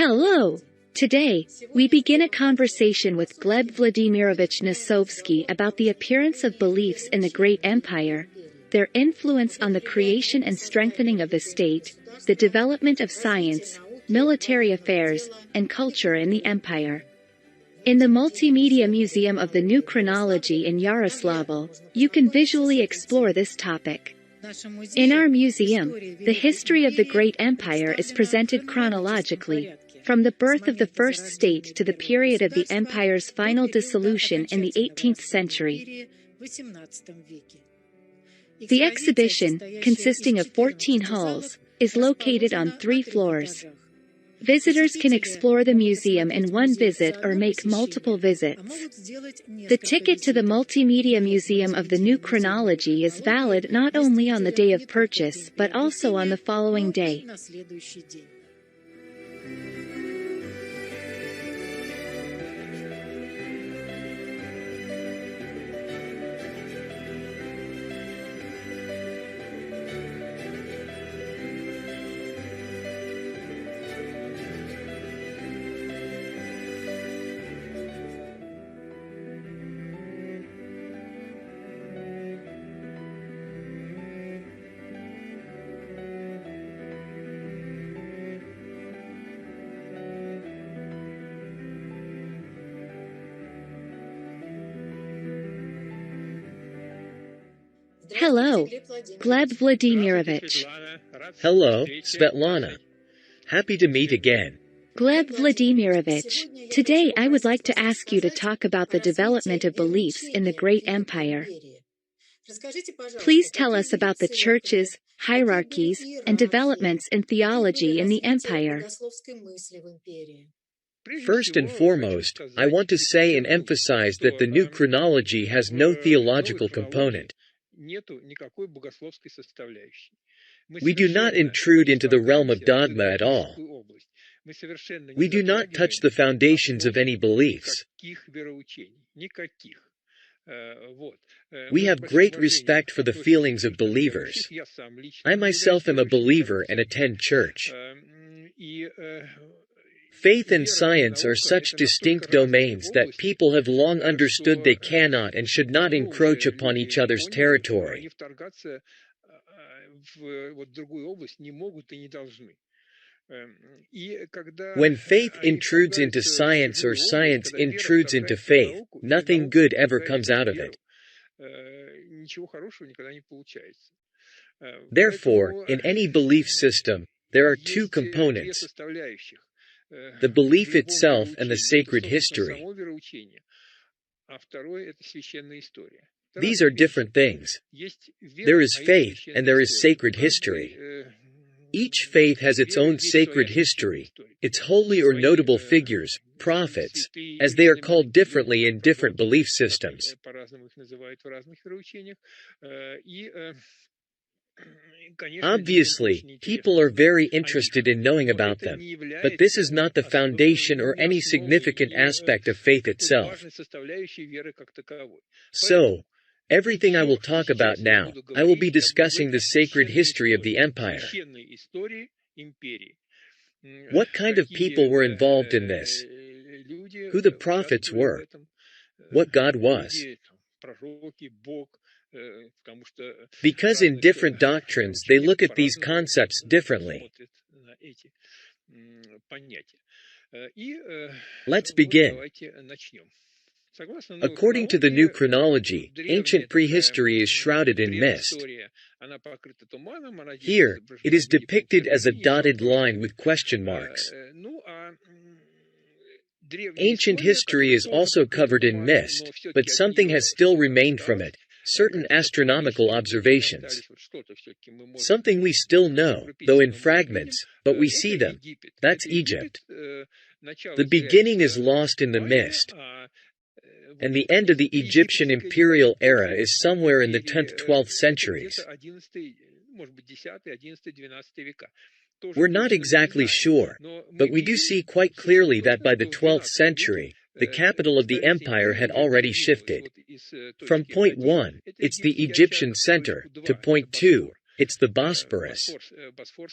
Hello! Today, we begin a conversation with Gleb Vladimirovich Nosovsky about the appearance of beliefs in the Great Empire, their influence on the creation and strengthening of the state, the development of science, military affairs, and culture in the empire. In the Multimedia Museum of the New Chronology in Yaroslavl, you can visually explore this topic. In our museum, the history of the Great Empire is presented chronologically, from the birth of the first state to the period of the empire's final dissolution in the 18th century. The exhibition, consisting of 14 halls, is located on 3 floors. Visitors can explore the museum in one visit or make multiple visits. The ticket to the Multimedia Museum of the New Chronology is valid not only on the day of purchase but also on the following day. Hello, Gleb Vladimirovich. Hello, Svetlana. Happy to meet again. Gleb Vladimirovich, today I would like to ask you to talk about the development of beliefs in the Great Empire. Please tell us about the churches, hierarchies, and developments in theology in the empire. First and foremost, I want to say and emphasize that the New Chronology has no theological component. We do not intrude into the realm of dogma at all. We do not touch the foundations of any beliefs. We have great respect for the feelings of believers. I myself am a believer and attend church. Faith and science are such distinct domains that people have long understood they cannot and should not encroach upon each other's territory. When faith intrudes into science or science intrudes into faith, nothing good ever comes out of it. Therefore, in any belief system, there are 2 components: the belief itself and the sacred history. These are different things. There is faith and there is sacred history. Each faith has its own sacred history, its holy or notable figures, prophets, as they are called differently in different belief systems. Obviously, people are very interested in knowing about them, but this is not the foundation or any significant aspect of faith itself. So, everything I will talk about now, I will be discussing the sacred history of the empire. What kind of people were involved in this? Who the prophets were? What God was? Because in different doctrines they look at these concepts differently. Let's begin. According to the New Chronology, ancient prehistory is shrouded in mist. Here, it is depicted as a dotted line with question marks. Ancient history is also covered in mist, but something has still remained from it. Certain astronomical observations. Something we still know, though in fragments, but we see them. That's Egypt. The beginning is lost in the mist, and the end of the Egyptian imperial era is somewhere in the 10th-12th centuries. We're not exactly sure, but we do see quite clearly that by the 12th century, the capital of the empire had already shifted. From point 1, it's the Egyptian center, to point 2, it's the Bosporus.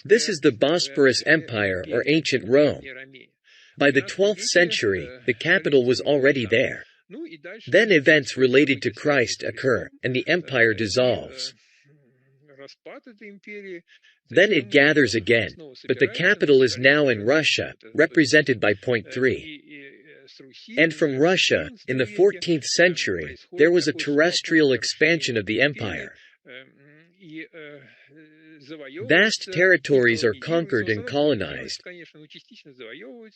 This is the Bosporus Empire or ancient Rome. By the 12th century, the capital was already there. Then events related to Christ occur, and the empire dissolves. Then it gathers again, but the capital is now in Russia, represented by point 3. And from Russia, in the 14th century, there was a terrestrial expansion of the empire. Vast territories are conquered and colonized.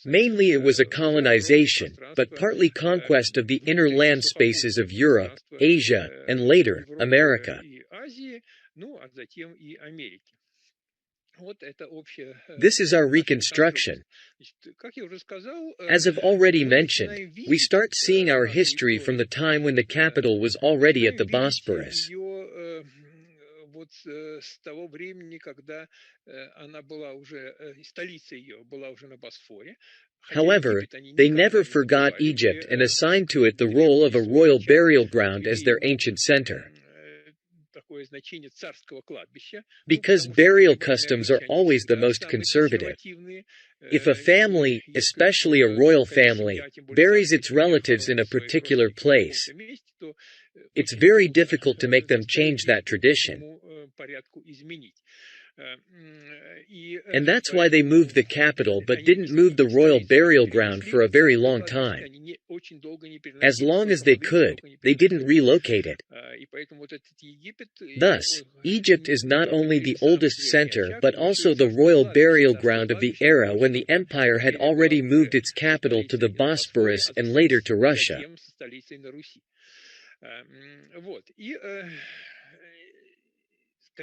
Mainly it was a colonization, but partly conquest of the inner land spaces of Europe, Asia, and later, America. This is our reconstruction. As I've already mentioned, we start seeing our history from the time when the capital was already at the Bosporus. However, they never forgot Egypt and assigned to it the role of a royal burial ground as their ancient center. Because burial customs are always the most conservative. If a family, especially a royal family, buries its relatives in a particular place, it's very difficult to make them change that tradition. And that's why they moved the capital but didn't move the royal burial ground for a very long time. As long as they could, they didn't relocate it. Thus, Egypt is not only the oldest center but also the royal burial ground of the era when the empire had already moved its capital to the Bosporus and later to Russia.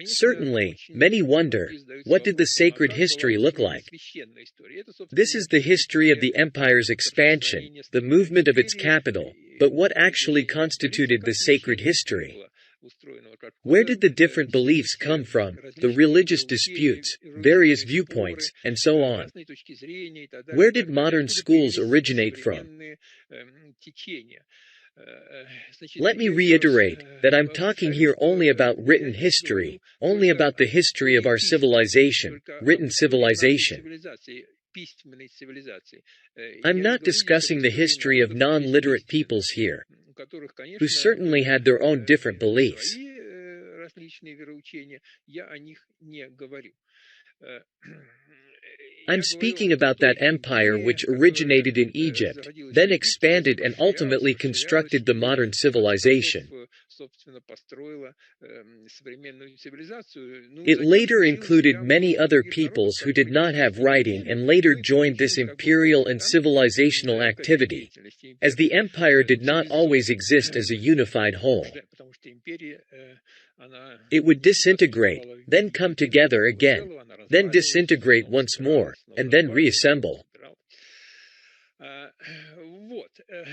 Certainly, many wonder, what did the sacred history look like? This is the history of the empire's expansion, the movement of its capital, but what actually constituted the sacred history? Where did the different beliefs come from, the religious disputes, various viewpoints, and so on? Where did modern schools originate from? Let me reiterate that I'm talking here only about written history, only about the history of our civilization, written civilization. I'm not discussing the history of non-literate peoples here, who certainly had their own different beliefs. I'm speaking about that empire which originated in Egypt, then expanded and ultimately constructed the modern civilization. It later included many other peoples who did not have writing and later joined this imperial and civilizational activity, as the empire did not always exist as a unified whole. It would disintegrate, then come together again, then disintegrate once more, and then reassemble.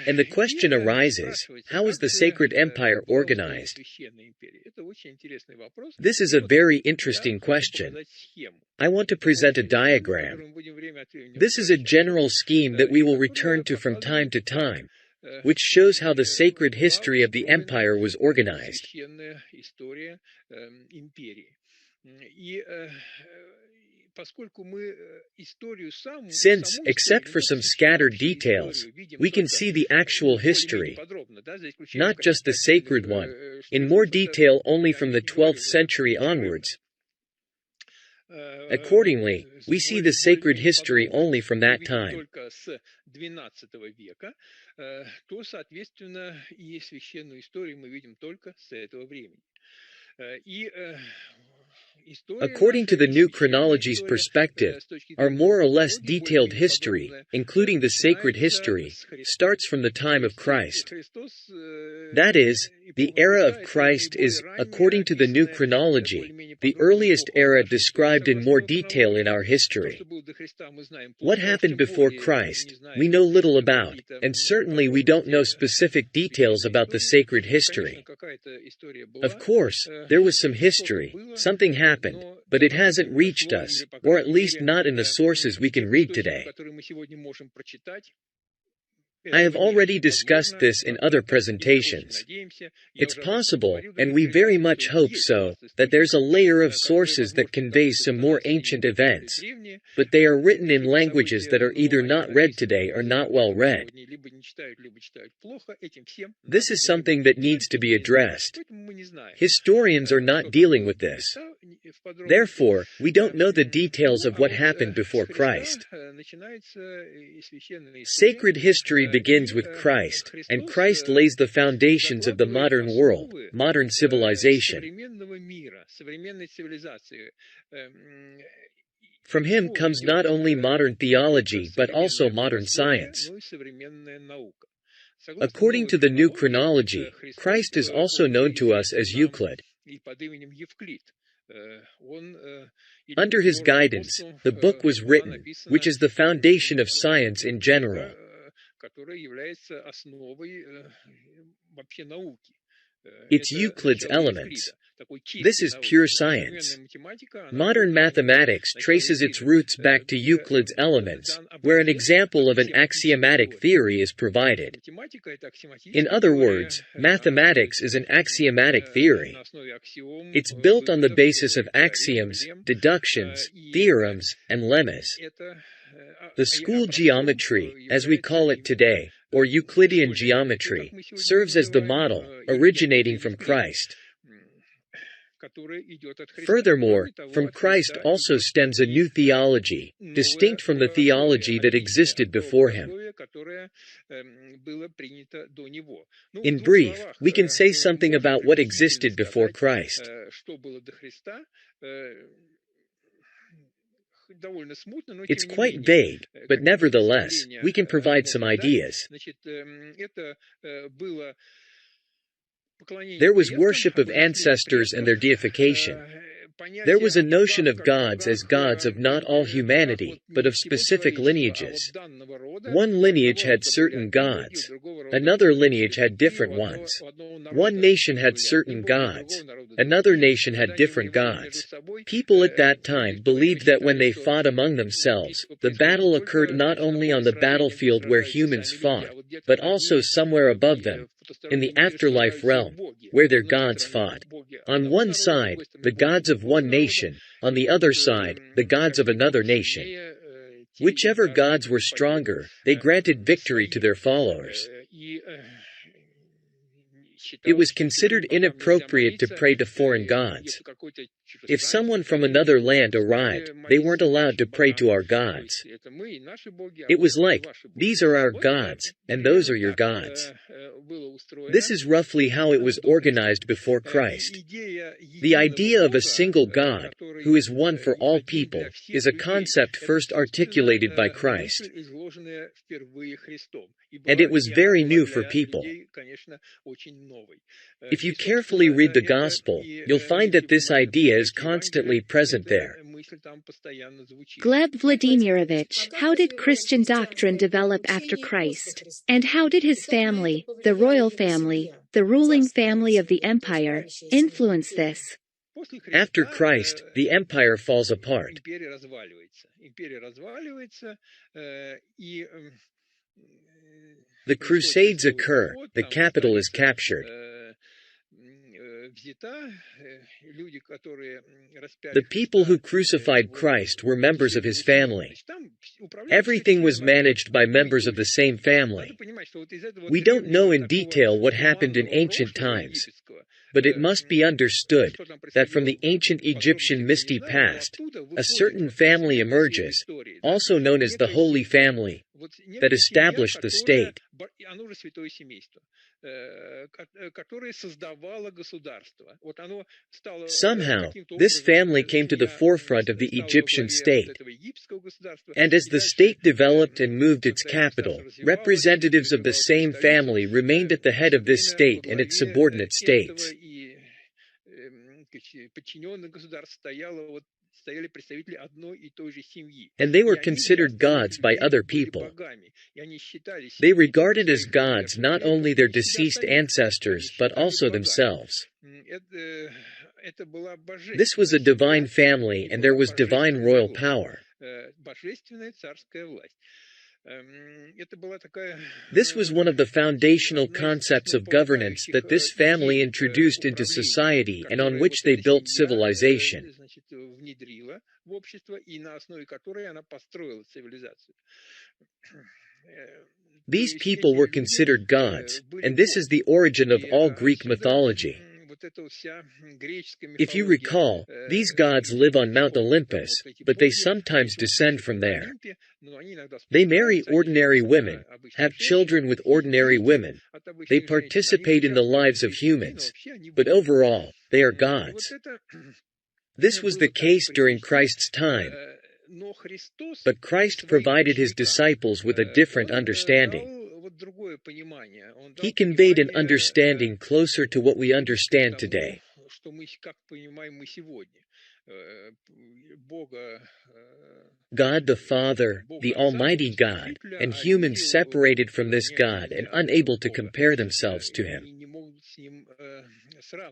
And the question arises, how is the sacred empire organized? This is a very interesting question. I want to present a diagram. This is a general scheme that we will return to from time to time, which shows how the sacred history of the empire was organized. Since, except for some scattered details, we can see the actual history, not just the sacred one, in more detail only from the 12th century onwards. Accordingly, we see the sacred history only from that time. According to the new chronology's perspective, our more or less detailed history, including the sacred history, starts from the time of Christ. That is, the era of Christ is, according to the new chronology, the earliest era described in more detail in our history. What happened before Christ, we know little about, and certainly we don't know specific details about the sacred history. Of course, there was some history, something happened, but it hasn't reached us, or at least not in the sources we can read today. I have already discussed this in other presentations. It's possible, and we very much hope so, that there's a layer of sources that conveys some more ancient events, but they are written in languages that are either not read today or not well read. This is something that needs to be addressed. Historians are not dealing with this. Therefore, we don't know the details of what happened before Christ. Sacred history begins with Christ, and Christ lays the foundations of the modern world, modern civilization. From him comes not only modern theology but also modern science. According to the new chronology, Christ is also known to us as Euclid. Under his guidance, the book was written, which is the foundation of science in general. It's Euclid's Elements. This is pure science. Modern mathematics traces its roots back to Euclid's Elements, where an example of an axiomatic theory is provided. In other words, mathematics is an axiomatic theory. It's built on the basis of axioms, deductions, theorems, and lemmas. The school geometry, as we call it today, or Euclidean geometry, serves as the model, originating from Christ. Furthermore, from Christ also stems a new theology, distinct from the theology that existed before him. In brief, we can say something about what existed before Christ. It's quite vague, but nevertheless, we can provide some ideas. There was worship of ancestors and their deification. There was a notion of gods as gods of not all humanity, but of specific lineages. One lineage had certain gods. Another lineage had different ones. One nation had certain gods. Another nation had different gods. People at that time believed that when they fought among themselves, the battle occurred not only on the battlefield where humans fought, but also somewhere above them, in the afterlife realm, where their gods fought. On one side, the gods of one nation, on the other side, the gods of another nation. Whichever gods were stronger, they granted victory to their followers. It was considered inappropriate to pray to foreign gods. If someone from another land arrived, they weren't allowed to pray to our gods. It was like, these are our gods, and those are your gods. This is roughly how it was organized before Christ. The idea of a single God, who is one for all people, is a concept first articulated by Christ. And it was very new for people. If you carefully read the Gospel, you'll find that this idea is constantly present there. Gleb Vladimirovich, how did Christian doctrine develop after Christ? And how did his family, the royal family, the ruling family of the empire, influence this? After Christ, the empire falls apart. The Crusades occur, the capital is captured. The people who crucified Christ were members of his family. Everything was managed by members of the same family. We don't know in detail what happened in ancient times, but it must be understood that from the ancient Egyptian misty past, a certain family emerges, also known as the Holy Family, that established the state. Somehow, this family came to the forefront of the Egyptian state. And as the state developed and moved its capital, representatives of the same family remained at the head of this state and its subordinate states. And they were considered gods by other people. They regarded as gods not only their deceased ancestors, but also themselves. This was a divine family, and there was divine royal power. This was one of the foundational concepts of governance that this family introduced into society and on which they built civilization. These people were considered gods, and this is the origin of all Greek mythology. If you recall, these gods live on Mount Olympus, but they sometimes descend from there. They marry ordinary women, have children with ordinary women. They participate in the lives of humans, but overall, they are gods. This was the case during Christ's time, but Christ provided his disciples with a different understanding. He conveyed an understanding closer to what we understand today. God the Father, the Almighty God, and humans separated from this God and unable to compare themselves to him.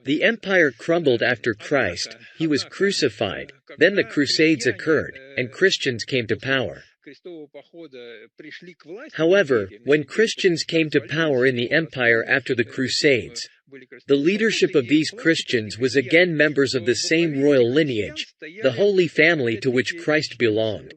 The empire crumbled after Christ, he was crucified, then the Crusades occurred, and Christians came to power. However, when Christians came to power in the empire after the Crusades, the leadership of these Christians was again members of the same royal lineage, the Holy Family to which Christ belonged.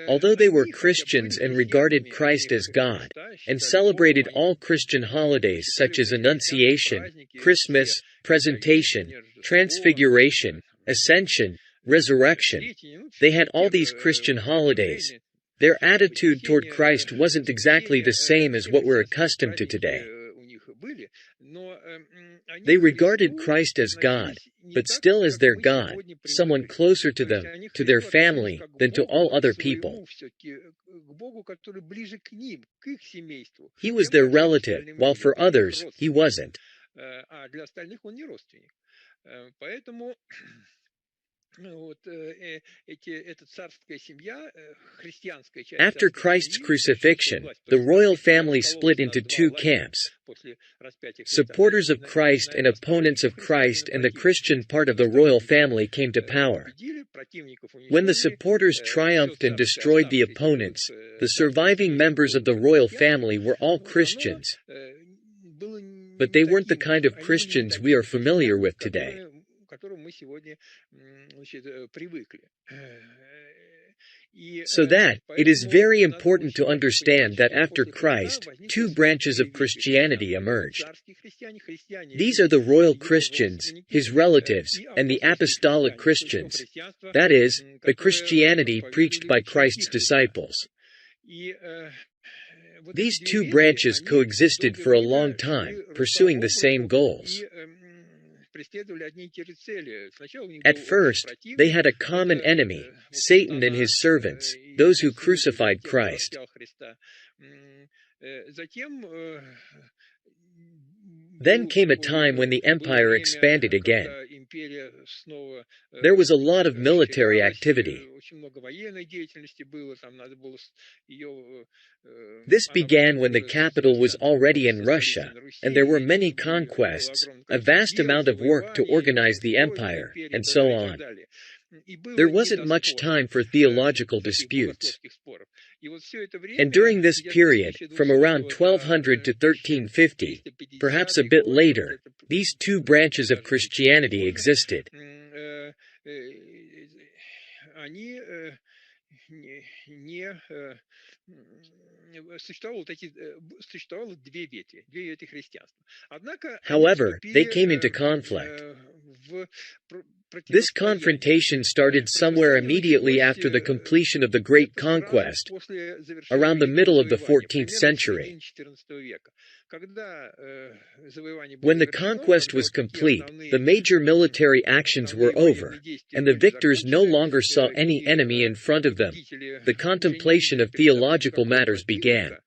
Although they were Christians and regarded Christ as God, and celebrated all Christian holidays such as Annunciation, Christmas, Presentation, Transfiguration, Ascension, Resurrection, they had all these Christian holidays. Their attitude toward Christ wasn't exactly the same as what we're accustomed to today. They regarded Christ as God, but still as their God, someone closer to them, to their family, than to all other people. He was their relative, while for others, he wasn't. After Christ's crucifixion, the royal family split into two camps: supporters of Christ and opponents of Christ, and the Christian part of the royal family came to power. When the supporters triumphed and destroyed the opponents, the surviving members of the royal family were all Christians, but they weren't the kind of Christians we are familiar with today. So that, it is very important to understand that after Christ, two branches of Christianity emerged. These are the royal Christians, his relatives, and the apostolic Christians. That is, the Christianity preached by Christ's disciples. These two branches coexisted for a long time, pursuing the same goals. At first, they had a common enemy, Satan and his servants, those who crucified Christ. Then came a time when the empire expanded again. There was a lot of military activity. This began when the capital was already in Russia, and there were many conquests, a vast amount of work to organize the empire, and so on. There wasn't much time for theological disputes. And during this period, from around 1200 to 1350, perhaps a bit later, these two branches of Christianity existed. However, they came into conflict. This confrontation started somewhere immediately after the completion of the Great Conquest, around the middle of the 14th century. When the conquest was complete, the major military actions were over, and the victors no longer saw any enemy in front of them. The contemplation of theological matters began.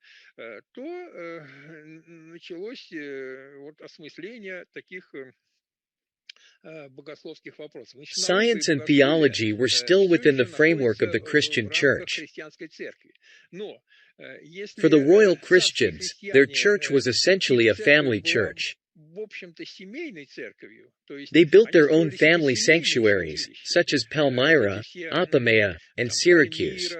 Science and theology were still within the framework of the Christian Church. For the royal Christians, their church was essentially a family church. They built their own family sanctuaries, such as Palmyra, Apamea, and Syracuse.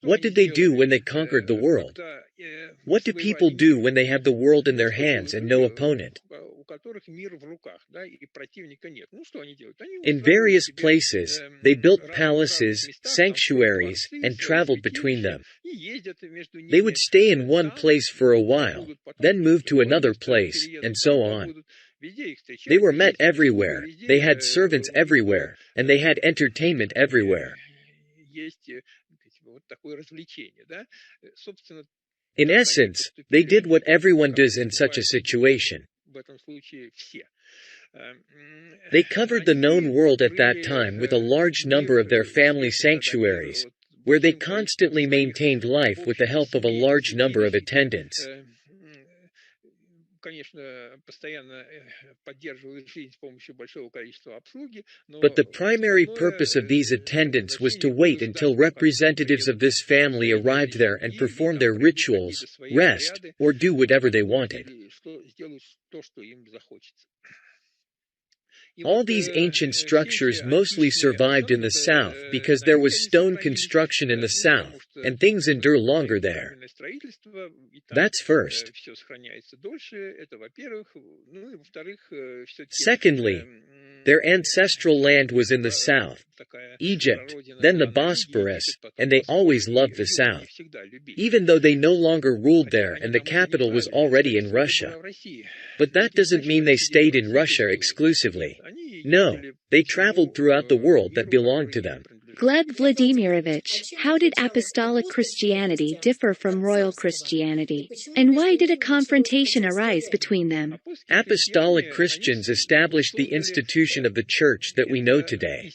What did they do when they conquered the world? What do people do when they have the world in their hands and no opponent? In various places, they built palaces, sanctuaries, and traveled between them. They would stay in one place for a while, then move to another place, and so on. They were met everywhere, they had servants everywhere, and they had entertainment everywhere. In essence, they did what everyone does in such a situation. They covered the known world at that time with a large number of their family sanctuaries, where they constantly maintained life with the help of a large number of attendants. But the primary purpose of these attendants was to wait until representatives of this family arrived there and perform their rituals, rest, or do whatever they wanted. All these ancient structures mostly survived in the south because there was stone construction in the south, and things endure longer there. That's first. Secondly, their ancestral land was in the south, Egypt, then the Bosporus, and they always loved the south, even though they no longer ruled there and the capital was already in Russia. But that doesn't mean they stayed in Russia exclusively. No, they traveled throughout the world that belonged to them. Gleb Vladimirovich, how did apostolic Christianity differ from royal Christianity? And why did a confrontation arise between them? Apostolic Christians established the institution of the church that we know today.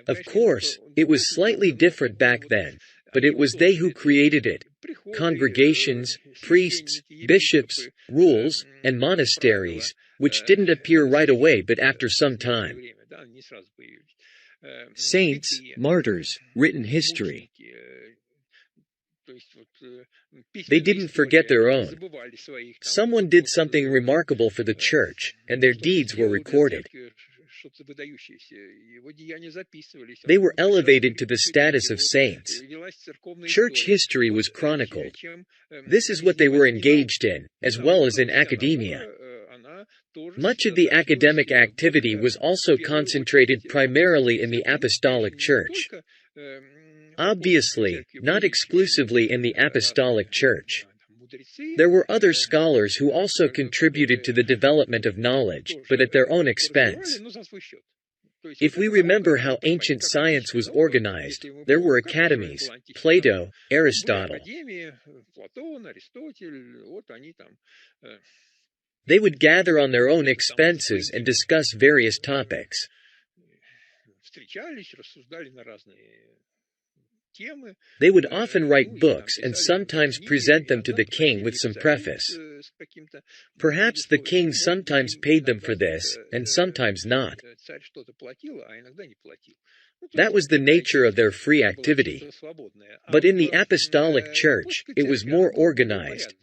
Of course, it was slightly different back then, but it was they who created it. Congregations, priests, bishops, rules, and monasteries, which didn't appear right away but after some time. Saints, martyrs, written history. They didn't forget their own. Someone did something remarkable for the church, and their deeds were recorded. They were elevated to the status of saints. Church history was chronicled. This is what they were engaged in, as well as in academia. Much of the academic activity was also concentrated primarily in the Apostolic Church. Obviously, not exclusively in the Apostolic Church. There were other scholars who also contributed to the development of knowledge, but at their own expense. If we remember how ancient science was organized, there were academies, Plato, Aristotle. They would gather on their own expenses and discuss various topics. They would often write books and sometimes present them to the king with some preface. Perhaps the king sometimes paid them for this, and sometimes not. That was the nature of their free activity. But in the Apostolic Church, it was more organized.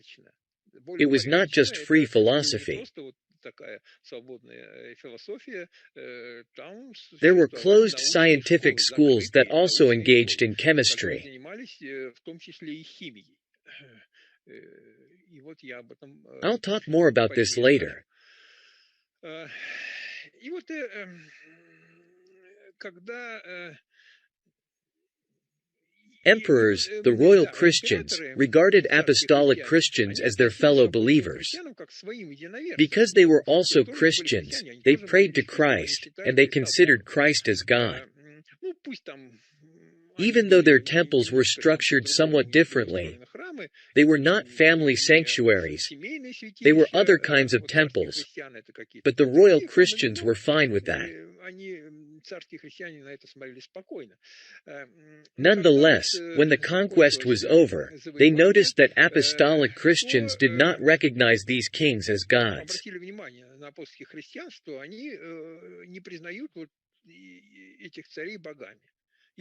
It was not just free philosophy. There were closed scientific schools that also engaged in chemistry. I'll talk more about this later. Emperors, the royal Christians, regarded apostolic Christians as their fellow believers. Because they were also Christians, they prayed to Christ, and they considered Christ as God. Even though their temples were structured somewhat differently, they were not family sanctuaries. They were other kinds of temples. But the royal Christians were fine with that. Nonetheless, when the conquest was over, they noticed that apostolic Christians did not recognize these kings as gods.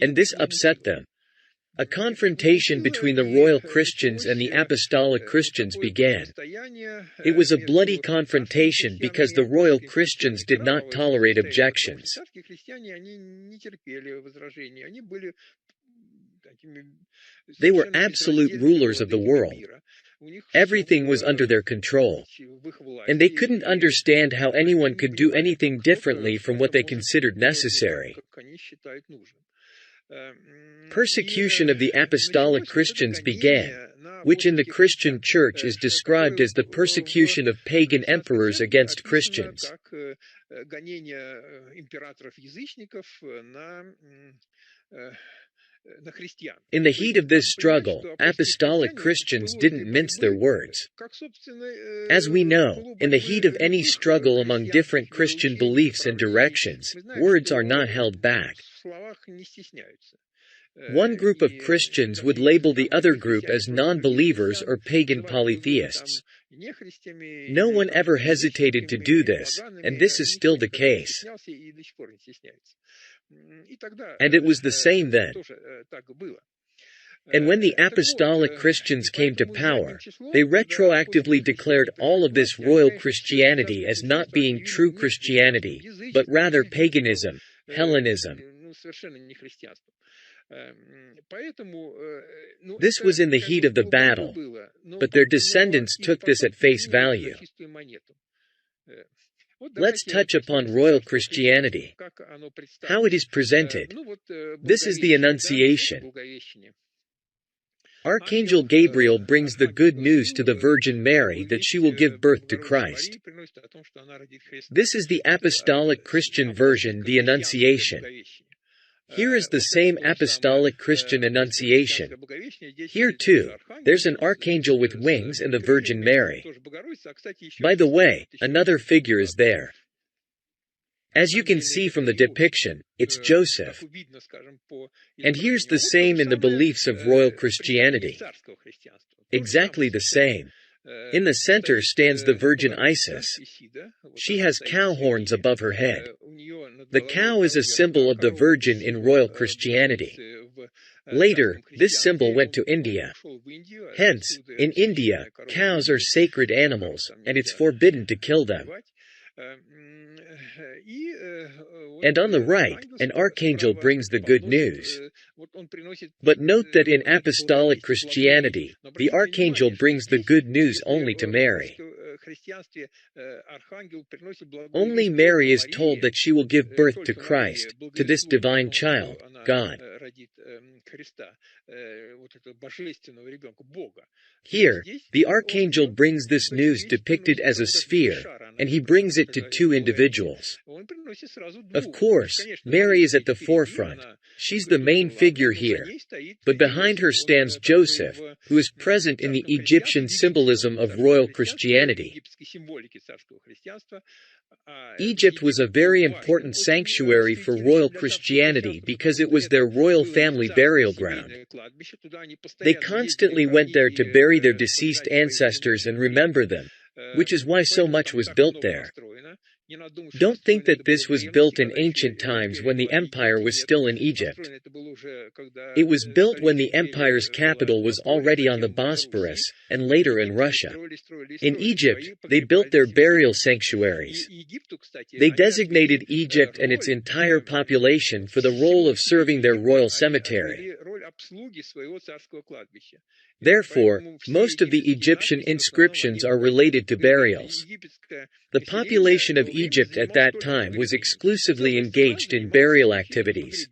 and this upset them. A confrontation between the royal Christians and the apostolic Christians began. It was a bloody confrontation because the royal Christians did not tolerate objections. They were absolute rulers of the world. Everything was under their control. And they couldn't understand how anyone could do anything differently from what they considered necessary. Persecution of the apostolic Christians began, which in the Christian church is described as the persecution of pagan emperors against Christians. In the heat of this struggle, apostolic Christians didn't mince their words. As we know, in the heat of any struggle among different Christian beliefs and directions, words are not held back. One group of Christians would label the other group as non-believers or pagan polytheists. No one ever hesitated to do this, and this is still the case. And it was the same then. And when the apostolic Christians came to power, they retroactively declared all of this royal Christianity as not being true Christianity, but rather paganism, Hellenism. This was in the heat of the battle, but their descendants took this at face value. Let's touch upon royal Christianity, how it is presented. This is the Annunciation. Archangel Gabriel brings the good news to the Virgin Mary that she will give birth to Christ. This is the apostolic Christian version, the Annunciation. Here is the same apostolic Christian Annunciation. Here too, there's an archangel with wings and the Virgin Mary. By the way, another figure is there. As you can see from the depiction, it's Joseph. And here's the same in the beliefs of royal Christianity. Exactly the same. In the center stands the Virgin Isis. She has cow horns above her head. The cow is a symbol of the Virgin in royal Christianity. Later, this symbol went to India. Hence, in India, cows are sacred animals, and it's forbidden to kill them. And on the right, an archangel brings the good news. But note that in apostolic Christianity, the archangel brings the good news only to Mary. Only Mary is told that she will give birth to Christ, to this divine child, God. Here, the archangel brings this news depicted as a sphere, and he brings it to two individuals. Of course, Mary is at the forefront. She's the main figure here. But behind her stands Joseph, who is present in the Egyptian symbolism of royal Christianity. Egypt was a very important sanctuary for royal Christianity because it was their royal family burial ground. They constantly went there to bury their deceased ancestors and remember them, which is why so much was built there. Don't think that this was built in ancient times when the empire was still in Egypt. It was built when the empire's capital was already on the Bosporus, and later in Russia. In Egypt, they built their burial sanctuaries. They designated Egypt and its entire population for the role of serving their royal cemetery. Therefore, most of the Egyptian inscriptions are related to burials. The population of Egypt at that time was exclusively engaged in burial activities.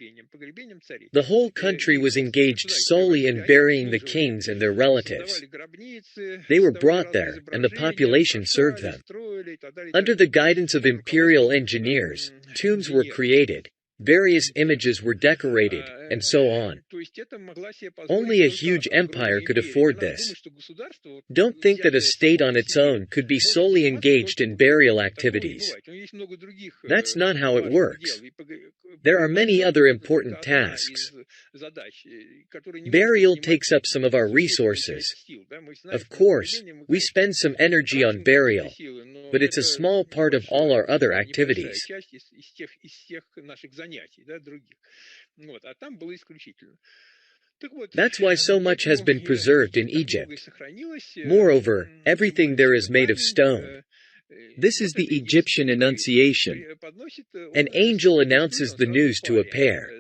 The whole country was engaged solely in burying the kings and their relatives. They were brought there, and the population served them. Under the guidance of imperial engineers, tombs were created, various images were decorated, and so on. Only a huge empire could afford this. Don't think that a state on its own could be solely engaged in burial activities. That's not how it works. There are many other important tasks. Burial takes up some of our resources. Of course, we spend some energy on burial, but it's a small part of all our other activities. That's why so much has been preserved in Egypt. Moreover, everything there is made of stone. This is the Egyptian Annunciation. An angel announces the news to a pair.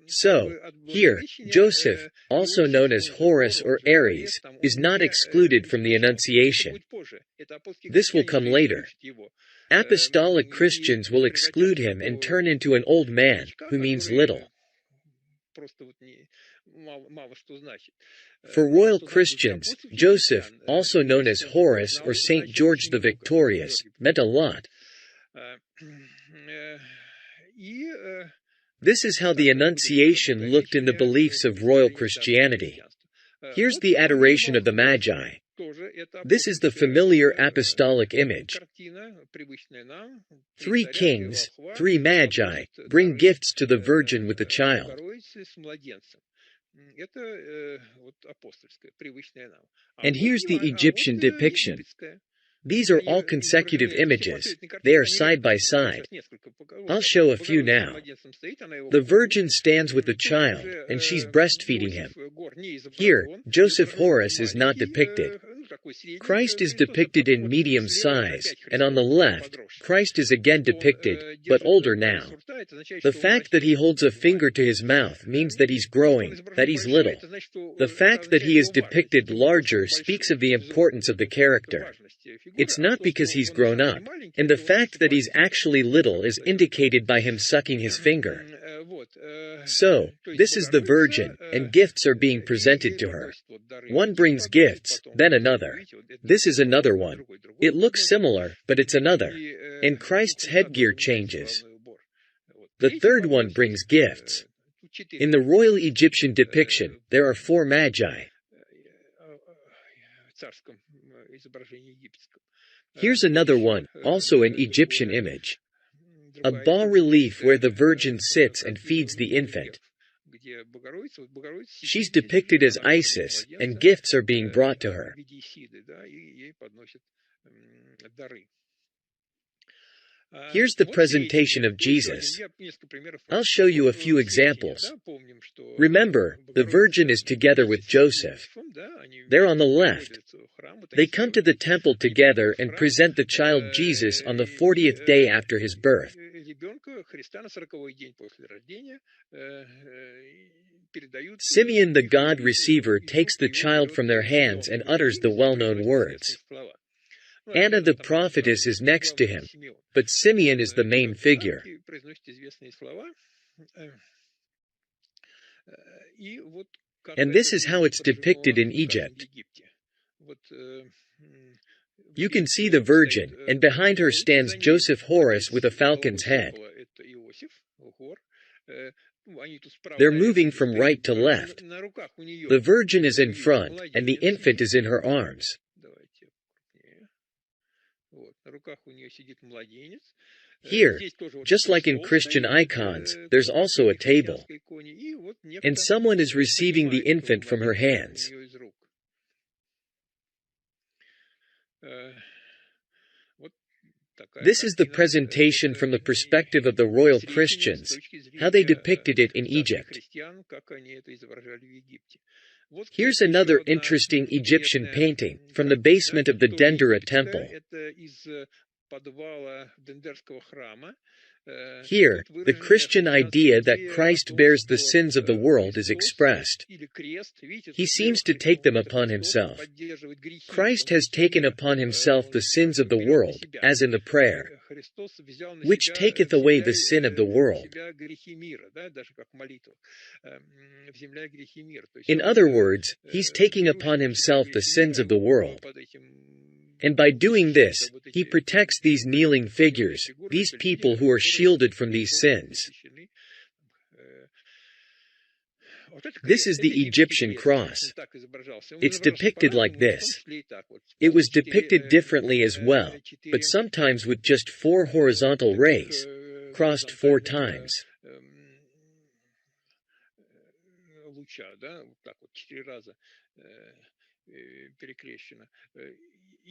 So, here, Joseph, also known as Horus or Aries, is not excluded from the Annunciation. This will come later. Apostolic Christians will exclude him and turn into an old man, who means little. For royal Christians, Joseph, also known as Horus or Saint George the Victorious, meant a lot. This is how the Annunciation looked in the beliefs of royal Christianity. Here's the adoration of the Magi. This is the familiar apostolic image. 3 kings, 3 magi, bring gifts to the Virgin with the child. And here's the Egyptian depiction. These are all consecutive images. They are side by side. I'll show a few now. The Virgin stands with the child, and she's breastfeeding him. Here, Joseph Horus is not depicted. Christ is depicted in medium size, and on the left, Christ is again depicted, but older now. The fact that he holds a finger to his mouth means that he's growing, that he's little. The fact that he is depicted larger speaks of the importance of the character. It's not because he's grown up, and the fact that he's actually little is indicated by him sucking his finger. So, this is the Virgin, and gifts are being presented to her. One brings gifts, then another. This is another one. It looks similar, but it's another. And Christ's headgear changes. The third one brings gifts. In the royal Egyptian depiction, there are 4 magi. Here's another one, also an Egyptian image. A bas-relief where the Virgin sits and feeds the infant. She's depicted as Isis, and gifts are being brought to her. Here's the presentation of Jesus. I'll show you a few examples. Remember, the Virgin is together with Joseph. They're on the left. They come to the temple together and present the child Jesus on the 40th day after his birth. Simeon the God receiver takes the child from their hands and utters the well-known words. Anna the prophetess is next to him, but Simeon is the main figure. And this is how it's depicted in Egypt. You can see the Virgin, and behind her stands Joseph Horus with a falcon's head. They're moving from right to left. The Virgin is in front, and the infant is in her arms. Here, just like in Christian icons, there's also a table. And someone is receiving the infant from her hands. This is the presentation from the perspective of the royal Christians, how they depicted it in Egypt. Here's another interesting Egyptian painting from the basement of the Dendera temple. Here, the Christian idea that Christ bears the sins of the world is expressed. He seems to take them upon himself. Christ has taken upon himself the sins of the world, as in the prayer, which taketh away the sin of the world. In other words, he's taking upon himself the sins of the world. And by doing this, he protects these kneeling figures, these people who are shielded from these sins. This is the Egyptian cross. It's depicted like this. It was depicted differently as well, but sometimes with just 4 horizontal rays, crossed 4 times.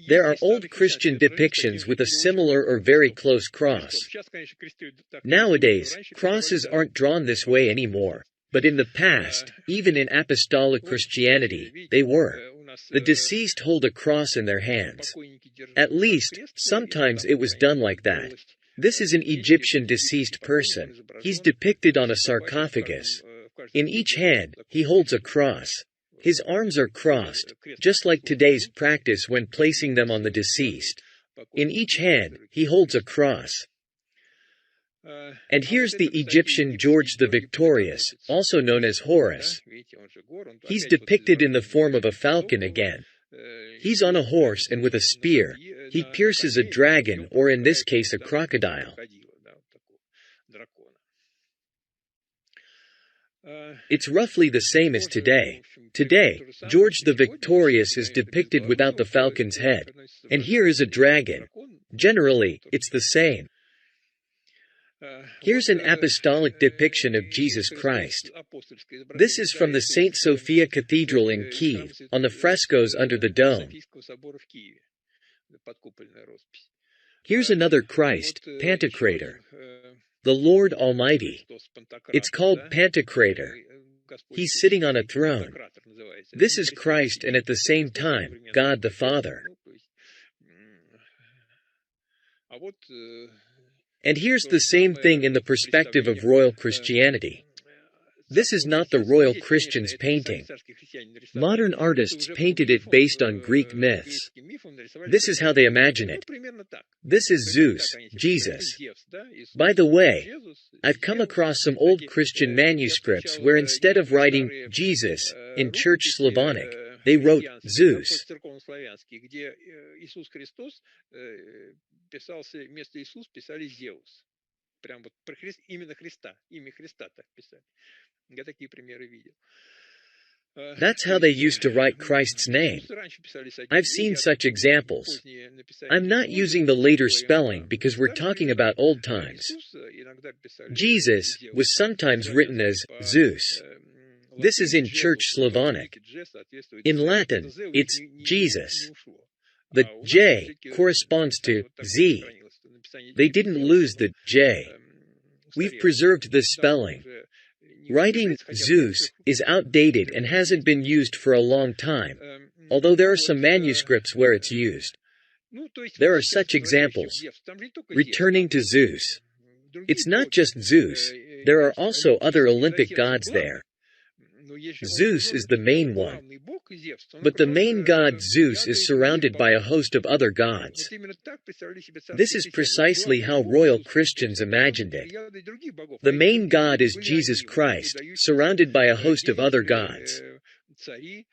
There are old Christian depictions with a similar or very close cross. Nowadays, crosses aren't drawn this way anymore, but in the past, even in apostolic Christianity, they were. The deceased hold a cross in their hands. At least, sometimes it was done like that. This is an Egyptian deceased person. He's depicted on a sarcophagus. In each hand, he holds a cross. His arms are crossed, just like today's practice when placing them on the deceased. In each hand, he holds a cross. And here's the Egyptian George the Victorious, also known as Horus. He's depicted in the form of a falcon again. He's on a horse and with a spear. He pierces a dragon, or in this case a crocodile. It's roughly the same as today. Today, George the Victorious is depicted without the falcon's head. And here is a dragon. Generally, it's the same. Here's an apostolic depiction of Jesus Christ. This is from the St. Sophia Cathedral in Kiev, on the frescoes under the dome. Here's another Christ, Pantocrator, the Lord Almighty. It's called Pantocrator. He's sitting on a throne. This is Christ and at the same time, God the Father. And here's the same thing in the perspective of royal Christianity. This is not the royal Christian's painting. Modern artists painted it based on Greek myths. This is how they imagine it. This is Zeus, Jesus. By the way, I've come across some old Christian manuscripts where instead of writing Jesus in Church Slavonic, they wrote Zeus. That's how they used to write Christ's name. I've seen such examples. I'm not using the later spelling because we're talking about old times. Jesus was sometimes written as Zeus. This is in Church Slavonic. In Latin, it's Jesus. The J corresponds to Z. They didn't lose the J. We've preserved this spelling. Writing Zeus is outdated and hasn't been used for a long time, although there are some manuscripts where it's used. There are such examples. Returning to Zeus. It's not just Zeus. There are also other Olympic gods there. Zeus is the main one. But the main god Zeus is surrounded by a host of other gods. This is precisely how royal Christians imagined it. The main god is Jesus Christ, surrounded by a host of other gods.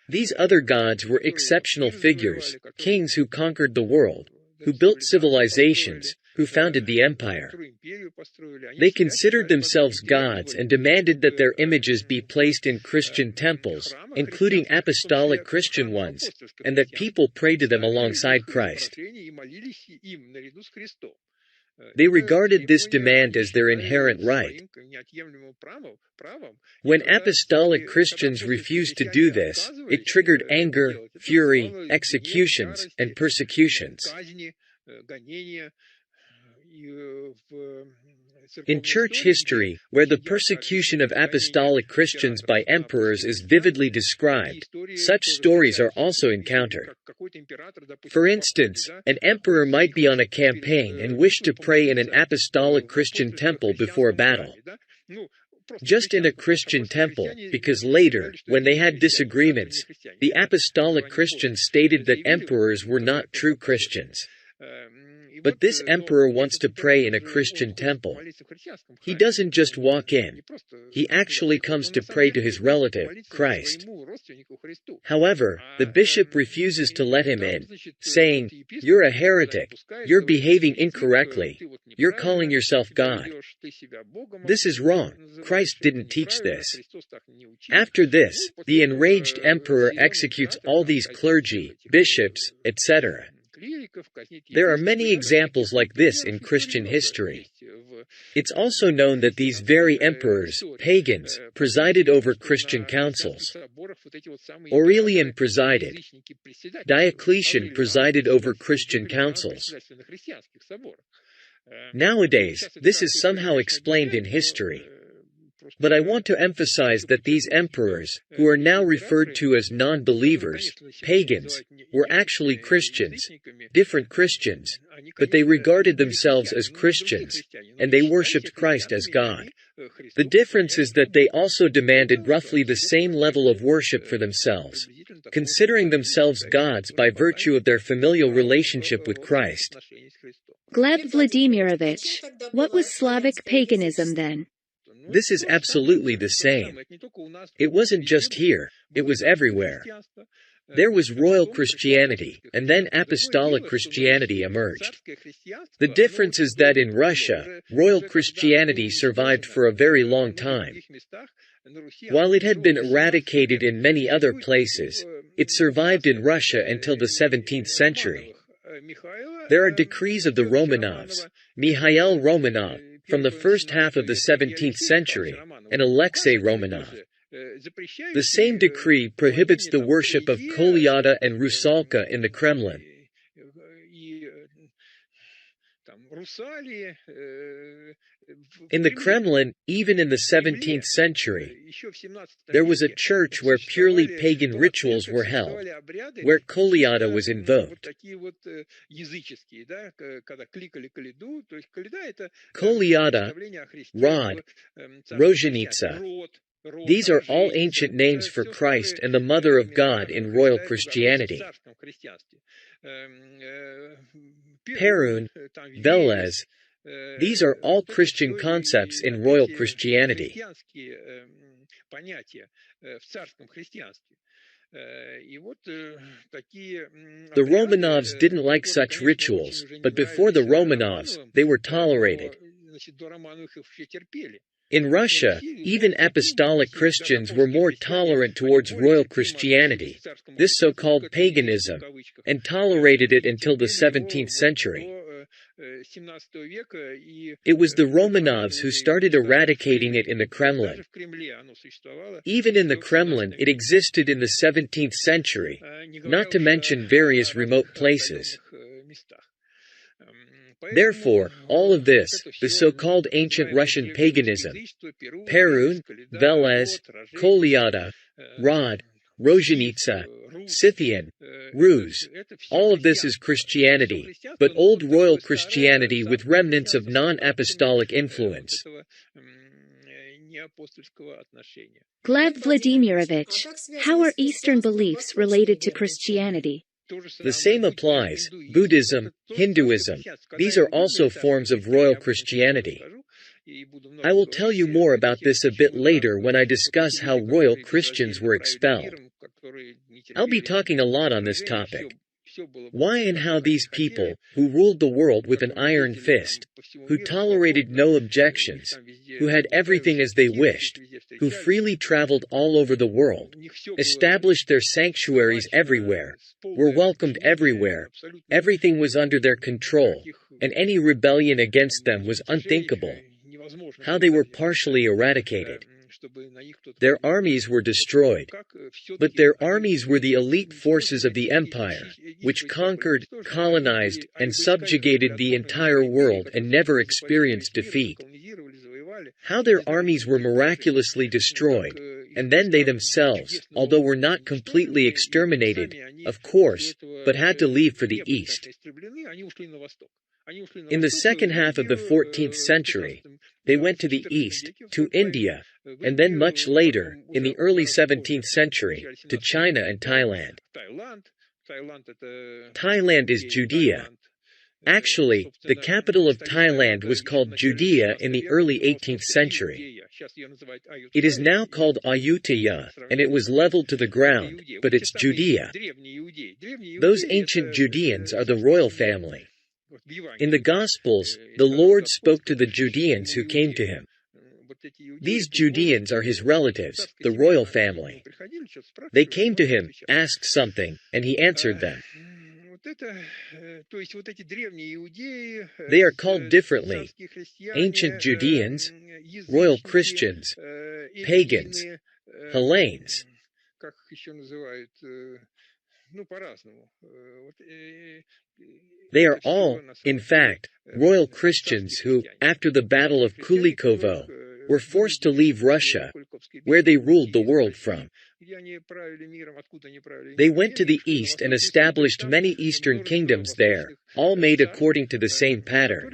These other gods were exceptional figures, kings who conquered the world, who built civilizations, who founded the empire. They considered themselves gods and demanded that their images be placed in Christian temples, including apostolic Christian ones, and that people pray to them alongside Christ. They regarded this demand as their inherent right. When apostolic Christians refused to do this, it triggered anger, fury, executions, and persecutions. In church history, where the persecution of apostolic Christians by emperors is vividly described, such stories are also encountered. For instance, an emperor might be on a campaign and wish to pray in an apostolic Christian temple before a battle. Just in a Christian temple, because later, when they had disagreements, the apostolic Christians stated that emperors were not true Christians. But this emperor wants to pray in a Christian temple. He doesn't just walk in. He actually comes to pray to his relative, Christ. However, the bishop refuses to let him in, saying, "You're a heretic. You're behaving incorrectly. You're calling yourself God." This is wrong. Christ didn't teach this. After this, the enraged emperor executes all these clergy, bishops, etc. There are many examples like this in Christian history. It's also known that these very emperors, pagans, presided over Christian councils. Aurelian presided. Diocletian presided over Christian councils. Nowadays, this is somehow explained in history. But I want to emphasize that these emperors, who are now referred to as non-believers, pagans, were actually Christians, different Christians, but they regarded themselves as Christians, and they worshipped Christ as God. The difference is that they also demanded roughly the same level of worship for themselves, considering themselves gods by virtue of their familial relationship with Christ. Gleb Vladimirovich, what was Slavic paganism then? This is absolutely the same. It wasn't just here, it was everywhere. There was royal Christianity, and then apostolic Christianity emerged. The difference is that in Russia, royal Christianity survived for a very long time. While it had been eradicated in many other places, it survived in Russia until the 17th century. There are decrees of the Romanovs, Mikhail Romanov, from the first half of the 17th century, and Alexei Romanov. The same decree prohibits the worship of Kolyada and Rusalka in the Kremlin. In the Kremlin, even in the 17th century, there was a church where purely pagan rituals were held, where Kolyada was invoked. Kolyada, Rod, Rozhenitsa. These are all ancient names for Christ and the Mother of God in royal Christianity. Perun, Velez, these are all Christian concepts in royal Christianity. The Romanovs didn't like such rituals, but before the Romanovs, they were tolerated. In Russia, even apostolic Christians were more tolerant towards royal Christianity, this so-called paganism, and tolerated it until the 17th century. It was the Romanovs who started eradicating it in the Kremlin. Even in the Kremlin, it existed in the 17th century, not to mention various remote places. Therefore, all of this, the so-called ancient Russian paganism, Perun, Velez, Kolyada, Rod, Rozhenitsa, Scythian, Rus, all of this is Christianity, but old royal Christianity with remnants of non-apostolic influence. Gleb Vladimirovich, how are Eastern beliefs related to Christianity? The same applies. Buddhism, Hinduism, these are also forms of royal Christianity. I will tell you more about this a bit later when I discuss how royal Christians were expelled. I'll be talking a lot on this topic. Why and how these people, who ruled the world with an iron fist, who tolerated no objections, who had everything as they wished, who freely traveled all over the world, established their sanctuaries everywhere, were welcomed everywhere, everything was under their control, and any rebellion against them was unthinkable, how they were partially eradicated. Their armies were destroyed, but their armies were the elite forces of the empire, which conquered, colonized, and subjugated the entire world and never experienced defeat. How their armies were miraculously destroyed, and then they themselves, although were not completely exterminated, of course, but had to leave for the East. In the second half of the 14th century, they went to the East, to India, and then much later, in the early 17th century, to China and Thailand. Thailand is Judea. Actually, the capital of Thailand was called Judea in the early 18th century. It is now called Ayutthaya, and it was leveled to the ground, but it's Judea. Those ancient Judeans are the royal family. In the Gospels, the Lord spoke to the Judeans who came to him. These Judeans are his relatives, the royal family. They came to him, asked something, and he answered them. They are called differently: ancient Judeans, royal Christians, pagans, Hellenes. They are all, in fact, royal Christians who, after the Battle of Kulikovo, were forced to leave Russia, where they ruled the world from. They went to the east and established many eastern kingdoms there, all made according to the same pattern.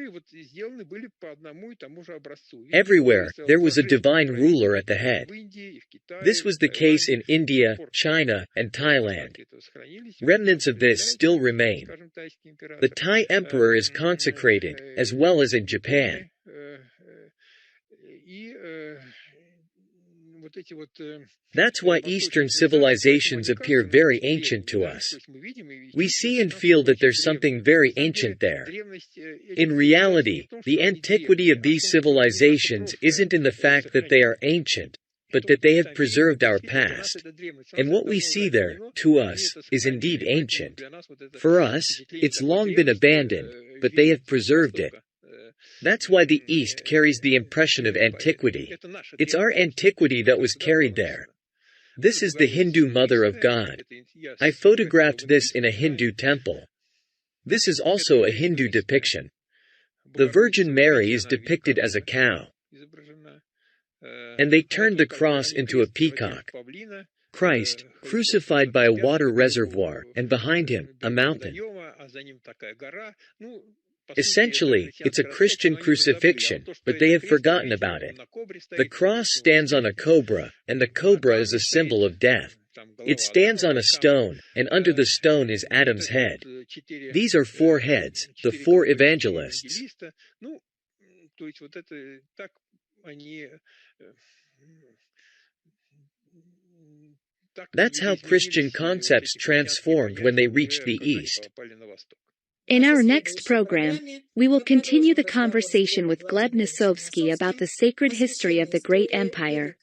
Everywhere, there was a divine ruler at the head. This was the case in India, China, and Thailand. Remnants of this still remain. The Thai emperor is consecrated, as well as in Japan. That's why Eastern civilizations appear very ancient to us. We see and feel that there's something very ancient there. In reality, the antiquity of these civilizations isn't in the fact that they are ancient, but that they have preserved our past. And what we see there, to us, is indeed ancient. For us, it's long been abandoned, but they have preserved it. That's why the East carries the impression of antiquity. It's our antiquity that was carried there. This is the Hindu Mother of God. I photographed this in a Hindu temple. This is also a Hindu depiction. The Virgin Mary is depicted as a cow. And they turned the cross into a peacock. Christ, crucified by a water reservoir, and behind him, a mountain. Essentially, it's a Christian crucifixion, but they have forgotten about it. The cross stands on a cobra, and the cobra is a symbol of death. It stands on a stone, and under the stone is Adam's head. These are 4 heads, the 4 evangelists. That's how Christian concepts transformed when they reached the East. In our next program, we will continue the conversation with Gleb Nisovsky about the sacred history of the great empire.